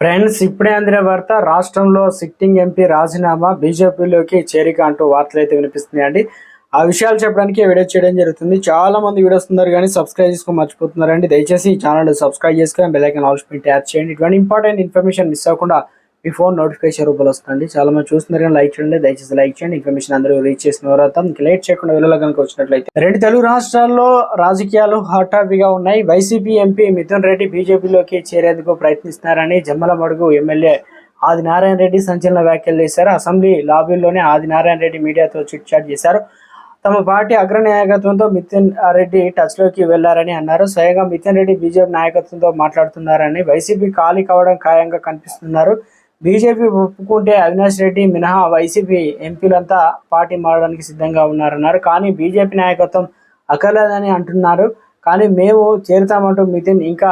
Friends, ఇప్పుడే అందిన వార్త. రాష్ట్రంలో సిట్టింగ్ ఎంపీ రాజీనామా, బీజేపీలోకి చేరిక అంటూ వార్తలు అయితే వినిపిస్తున్నాయండి. ఆ విషయాలు చెప్పడానికి వీడియో చేయడం జరుగుతుంది. చాలా మంది వీడియోస్ ఉన్నారు కానీ సబ్స్క్రైబ్ చేసుకొని మర్చిపోతున్నారండి. దయచేసి ఈ ఛానల్ సబ్స్క్రైబ్ చేసుకొని బెల్ ఐకాన్ ఆల్ పెట్టి ట్యాప్ చేయండి. ఇటువంటి ఇంపార్టెంట్ ఇన్ఫర్మేషన్ మిస్ అవ్వకుండా మీ ఫోన్ నోటిఫికేషన్ రూపంలో వస్తుంది. చాలా మంది చూస్తున్నారు కానీ లైక్ చేయండి. దయచేసి లైక్ చేయండి. ఇన్ఫర్మేషన్ అందరూ రీచ్ చేసిన తర్వాత లేట్ చేయకుండా వీడియోలో కనుక వచ్చినట్లయితే, రెండు తెలుగు రాష్ట్రాల్లో రాజకీయాలు హాటావిగా ఉన్నాయి. వైసీపీ ఎంపీ మిథున్ రెడ్డి బీజేపీలోకి చేరేందుకు ప్రయత్నిస్తున్నారని జమ్మలమడుగు ఎమ్మెల్యే ఆదినారాయణ రెడ్డి సంచలన వ్యాఖ్యలు చేశారు. అసెంబ్లీ లాబీలోనే ఆదినారాయణ రెడ్డి మీడియాతో చిట్ చాట్ చేశారు. తమ పార్టీ అగ్ర నాయకత్వంతో మిథున్ రెడ్డి టచ్లోకి వెళ్లారని అన్నారు. స్వయంగా మిథున్ రెడ్డి బీజేపీ నాయకత్వంతో మాట్లాడుతున్నారని, వైసీపీ ఖాళీ కావడం ఖాయంగా కనిపిస్తున్నారు. బీజేపీ ఒప్పుకుంటే అవినాష్ రెడ్డి మినహా వైసీపీ ఎంపీలంతా పార్టీ మారడానికి సిద్ధంగా ఉన్నారన్నారు. కానీ బీజేపీ నాయకత్వం అక్కర్లేదని అంటున్నారు. కానీ మేము చేరుతామంటూ మిథున్ ఇంకా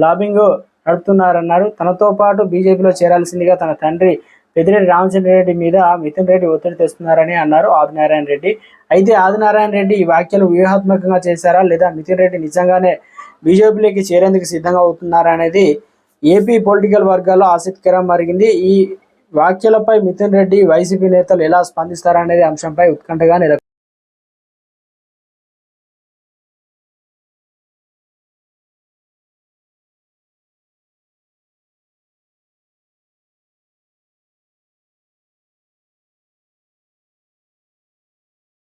లాబింగ్ నడుపుతున్నారన్నారు. తనతో పాటు బీజేపీలో చేరాల్సిందిగా తన తండ్రి పెద్దిరెడ్డి రామచంద్రారెడ్డి మీద మిథున్ రెడ్డి ఒత్తిడి తెస్తున్నారని అన్నారు ఆదినారాయణ రెడ్డి. అయితే ఆదినారాయణ రెడ్డి ఈ వ్యాఖ్యలు వ్యూహాత్మకంగా చేశారా లేదా మిథున్ రెడ్డి నిజంగానే బీజేపీలోకి చేరేందుకు సిద్ధంగా అవుతున్నారా అనేది ఏపీ పొలిటికల్ వర్గాల్లో ఆసక్తికరం మరిగింది. ఈ వ్యాఖ్యలపై మిథున్ రెడ్డి వైసీపీ నేతలు ఎలా స్పందిస్తారనేది అంశంపై ఉత్కంఠగా నెలకొంది.